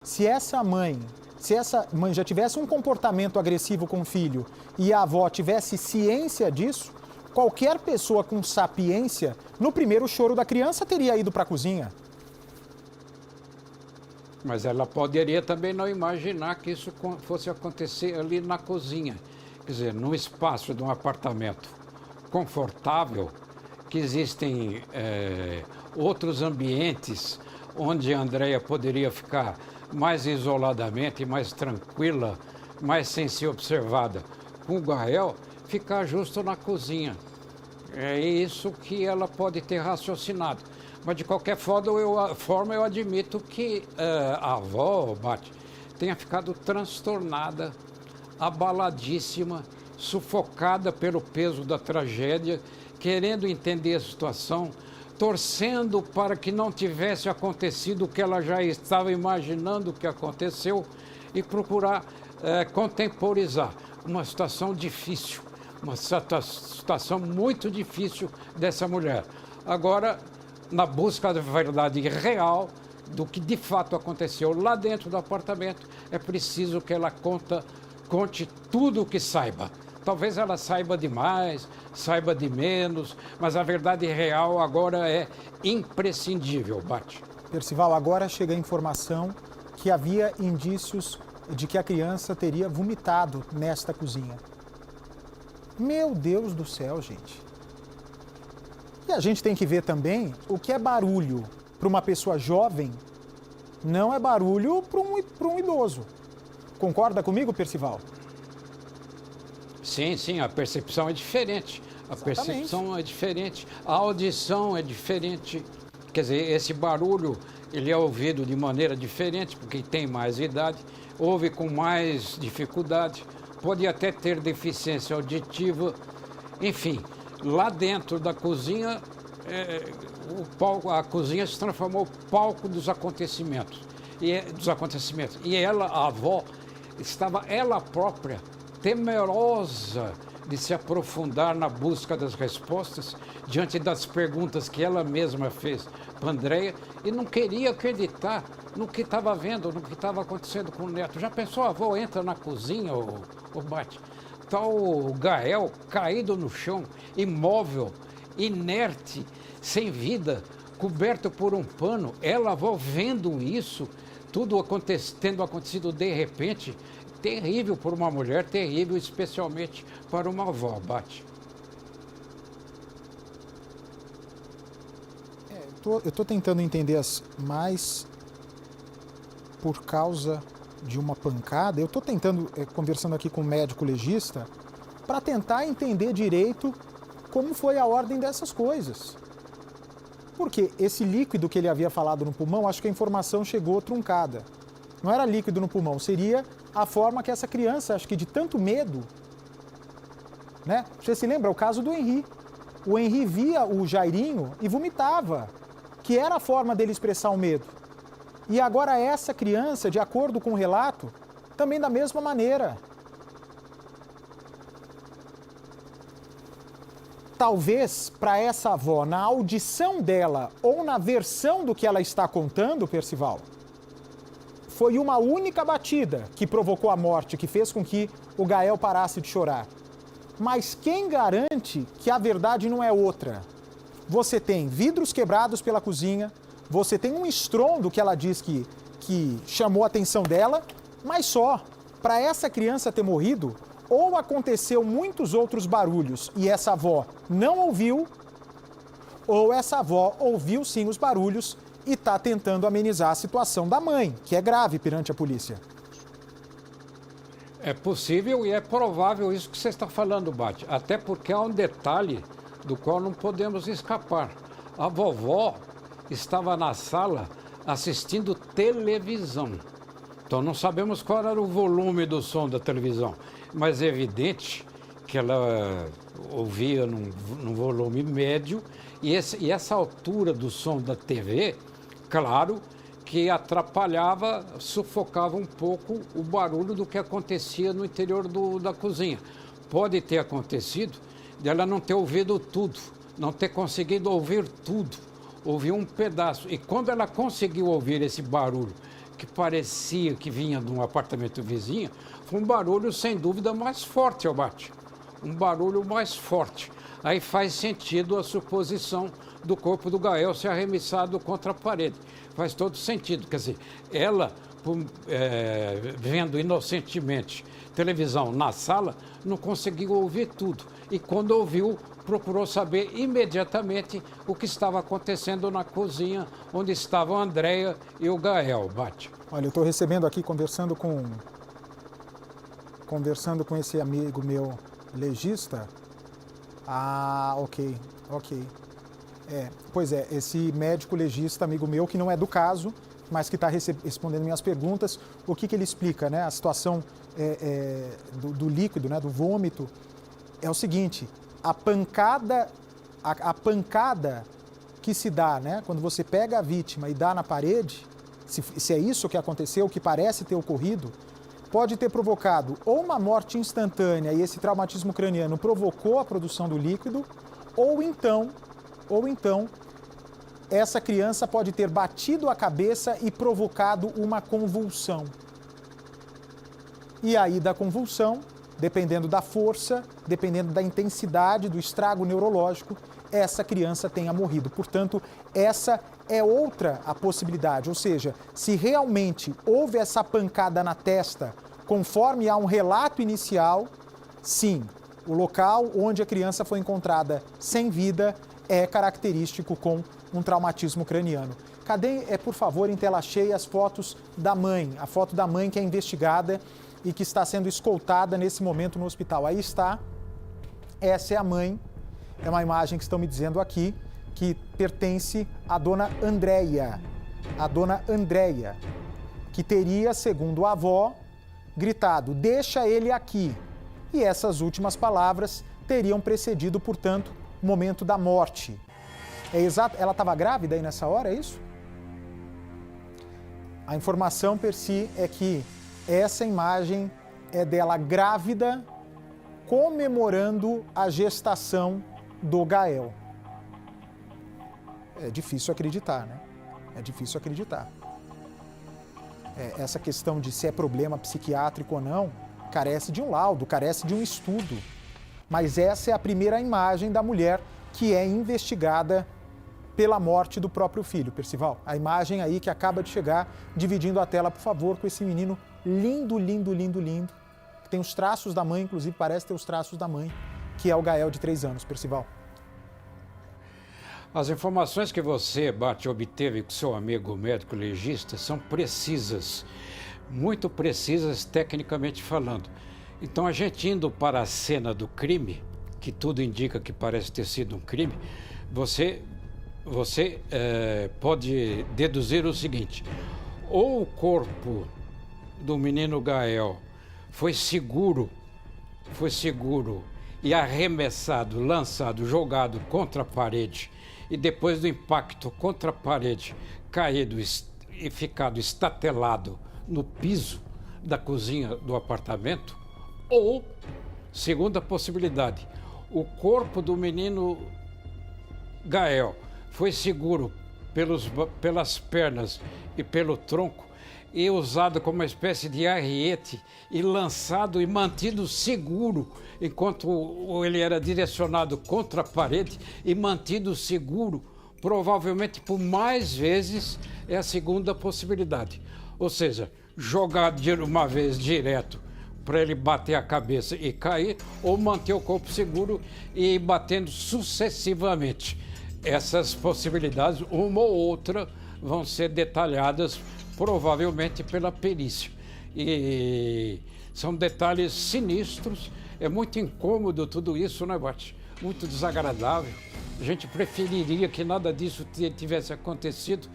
Se essa mãe já tivesse um comportamento agressivo com o filho e a avó tivesse ciência disso, qualquer pessoa com sapiência, no primeiro choro da criança, teria ido para a cozinha. Mas ela poderia também não imaginar que isso fosse acontecer ali na cozinha. Quer dizer, num espaço de um apartamento confortável, que existem outros ambientes onde a Andréia poderia ficar mais isoladamente, mais tranquila, mais sem ser observada. Com o Gael, ficar justo na cozinha. É isso que ela pode ter raciocinado. Mas, de qualquer forma, eu admito que a avó, Bate, tenha ficado transtornada, abaladíssima, sufocada pelo peso da tragédia, querendo entender a situação, torcendo para que não tivesse acontecido o que ela já estava imaginando que aconteceu e procurar contemporizar uma situação difícil, uma situação muito difícil dessa mulher. Agora, na busca da verdade real do que de fato aconteceu lá dentro do apartamento, é preciso que ela conte tudo o que saiba. Talvez ela saiba demais, saiba de menos, mas a verdade real agora é imprescindível, Bate. Percival, agora chega a informação que havia indícios de que a criança teria vomitado nesta cozinha. Meu Deus do céu, gente. E a gente tem que ver também o que é barulho para uma pessoa jovem não é barulho para um idoso. Concorda comigo, Percival? Sim, a percepção é diferente. Exatamente. Percepção é diferente, a audição é diferente. Quer dizer, esse barulho, ele é ouvido de maneira diferente, porque tem mais idade, ouve com mais dificuldade, pode até ter deficiência auditiva. Enfim, lá dentro da cozinha, a cozinha se transformou palco dos acontecimentos. E ela, a avó, estava ela própria temerosa de se aprofundar na busca das respostas diante das perguntas que ela mesma fez para Andréia e não queria acreditar no que estava vendo, no que estava acontecendo com o neto. Já pensou, a avó entra na cozinha, o Bate, está o Gael caído no chão, imóvel, inerte, sem vida, coberto por um pano, ela, a avó, vendo isso, tudo tendo acontecido de repente. Terrível para uma mulher, terrível especialmente para uma avó, Bate. Eu estou tentando entender mais por causa de uma pancada. Eu estou tentando, conversando aqui com um médico legista, para tentar entender direito como foi a ordem dessas coisas. Porque esse líquido que ele havia falado no pulmão, acho que a informação chegou truncada. Não era líquido no pulmão, seria a forma que essa criança, acho que de tanto medo, né? Você se lembra o caso do Henri? O Henri via o Jairinho e vomitava, que era a forma dele expressar o medo. E agora essa criança, de acordo com o relato, também da mesma maneira. Talvez para essa avó, na audição dela ou na versão do que ela está contando, Percival, foi uma única batida que provocou a morte, que fez com que o Gael parasse de chorar. Mas quem garante que a verdade não é outra? Você tem vidros quebrados pela cozinha, você tem um estrondo que ela diz que chamou a atenção dela, mas só. Para essa criança ter morrido, ou aconteceu muitos outros barulhos e essa avó não ouviu, ou essa avó ouviu sim os barulhos e está tentando amenizar a situação da mãe, que é grave perante a polícia. É possível e é provável isso que você está falando, Bate. Até porque há um detalhe do qual não podemos escapar. A vovó estava na sala assistindo televisão. Então não sabemos qual era o volume do som da televisão, mas é evidente que ela ouvia num volume médio e essa altura do som da TV, claro, que atrapalhava, sufocava um pouco o barulho do que acontecia no interior da cozinha. Pode ter acontecido dela não ter ouvido tudo, não ter conseguido ouvir tudo, ouvir um pedaço. E quando ela conseguiu ouvir esse barulho que parecia que vinha de um apartamento vizinho, foi um barulho sem dúvida mais forte, Albate. Um barulho mais forte. Aí faz sentido a suposição do corpo do Gael ser arremessado contra a parede. Faz todo sentido. Quer dizer, ela, vendo inocentemente televisão na sala, não conseguiu ouvir tudo. E quando ouviu, procurou saber imediatamente o que estava acontecendo na cozinha, onde estavam a Andréia e o Gael, Bate. Olha, eu estou recebendo aqui, conversando com esse amigo meu legista. Ah, ok. Pois é, esse médico legista, amigo meu, que não é do caso, mas que está respondendo minhas perguntas, o que ele explica, né? A situação do líquido, né? Do vômito, é o seguinte: a pancada que se dá, né? Quando você pega a vítima e dá na parede, se é isso que aconteceu, o que parece ter ocorrido, pode ter provocado ou uma morte instantânea e esse traumatismo craniano provocou a produção do líquido, ou então essa criança pode ter batido a cabeça e provocado uma convulsão. E aí da convulsão, dependendo da força, dependendo da intensidade do estrago neurológico, essa criança tenha morrido. Portanto, essa é outra a possibilidade. Ou seja, se realmente houve essa pancada na testa, conforme há um relato inicial, sim, o local onde a criança foi encontrada sem vida é característico com um traumatismo craniano. Cadê, por favor, em tela cheia, as fotos da mãe, a foto da mãe que é investigada e que está sendo escoltada nesse momento no hospital. Aí está, essa é a mãe, é uma imagem que estão me dizendo aqui, que pertence à dona Andréia. A dona Andréia, que teria, segundo a avó, gritado, deixa ele aqui. E essas últimas palavras teriam precedido, portanto, o momento da morte. É exato, ela estava grávida aí nessa hora, é isso? A informação, Percy, é que essa imagem é dela grávida, comemorando a gestação do Gael. É difícil acreditar, né? É difícil acreditar. Essa questão de se é problema psiquiátrico ou não, carece de um laudo, carece de um estudo. Mas essa é a primeira imagem da mulher que é investigada pela morte do próprio filho, Percival. A imagem aí que acaba de chegar, dividindo a tela, por favor, com esse menino lindo, lindo, lindo, lindo. Que tem os traços da mãe, inclusive parece ter os traços da mãe, que é o Gael de 3 anos, Percival. As informações que você, Bate, obteve com seu amigo médico legista são precisas, muito precisas tecnicamente falando. Então, a gente indo para a cena do crime, que tudo indica que parece ter sido um crime, você pode deduzir o seguinte: ou o corpo do menino Gael foi seguro e arremessado, lançado, jogado contra a parede, e depois do impacto contra a parede, caído e ficado estatelado no piso da cozinha do apartamento, ou, segunda possibilidade, o corpo do menino Gael foi seguro pelas pernas e pelo tronco e usado como uma espécie de arriete e lançado e mantido seguro enquanto ele era direcionado contra a parede e mantido seguro, provavelmente por mais vezes, é a segunda possibilidade. Ou seja, jogado de uma vez direto para ele bater a cabeça e cair, ou manter o corpo seguro e ir batendo sucessivamente. Essas possibilidades, uma ou outra, vão ser detalhadas provavelmente pela perícia. E são detalhes sinistros, é muito incômodo tudo isso, né, Bate? Muito desagradável. A gente preferiria que nada disso tivesse acontecido.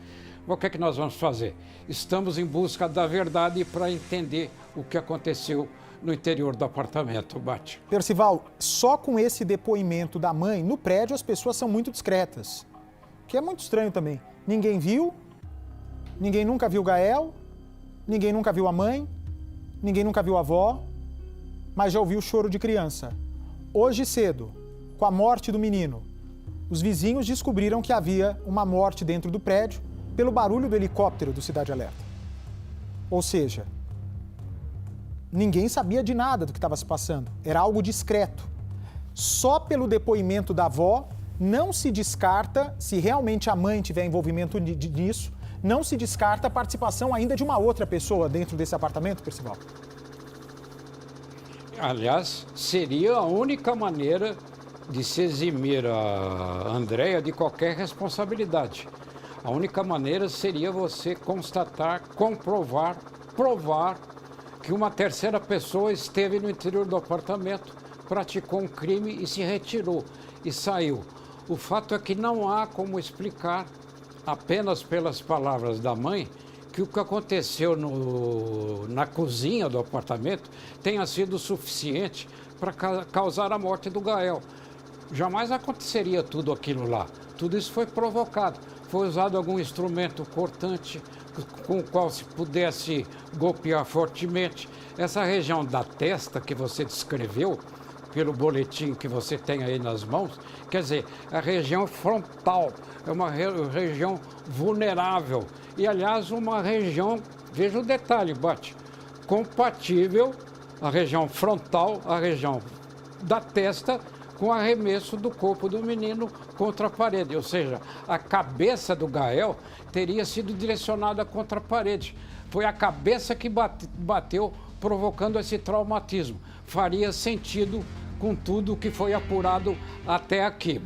Mas o que é que nós vamos fazer? Estamos em busca da verdade para entender o que aconteceu no interior do apartamento, Bate. Percival, só com esse depoimento da mãe, no prédio as pessoas são muito discretas. Que é muito estranho também. Ninguém viu, ninguém nunca viu o Gael, ninguém nunca viu a mãe, ninguém nunca viu a avó, mas já ouviu o choro de criança. Hoje cedo, com a morte do menino, os vizinhos descobriram que havia uma morte dentro do prédio pelo barulho do helicóptero do Cidade Alerta. Ou seja, ninguém sabia de nada do que estava se passando. Era algo discreto. Só pelo depoimento da avó, não se descarta, se realmente a mãe tiver envolvimento nisso, não se descarta a participação ainda de uma outra pessoa dentro desse apartamento, Percival. Aliás, seria a única maneira de se eximir a Andréia de qualquer responsabilidade. A única maneira seria você constatar, comprovar, provar que uma terceira pessoa esteve no interior do apartamento, praticou um crime e se retirou e saiu. O fato é que não há como explicar, apenas pelas palavras da mãe, que o que aconteceu na cozinha do apartamento tenha sido suficiente para causar a morte do Gael. Jamais aconteceria tudo aquilo lá. Tudo isso foi provocado. Foi usado algum instrumento cortante com o qual se pudesse golpear fortemente. Essa região da testa que você descreveu, pelo boletim que você tem aí nas mãos, quer dizer, a região frontal é uma região vulnerável. E, aliás, uma região, veja o detalhe, Bate, compatível, a região frontal, a região da testa, com arremesso do corpo do menino contra a parede. Ou seja, a cabeça do Gael teria sido direcionada contra a parede. Foi a cabeça que bateu, provocando esse traumatismo. Faria sentido com tudo que foi apurado até aqui.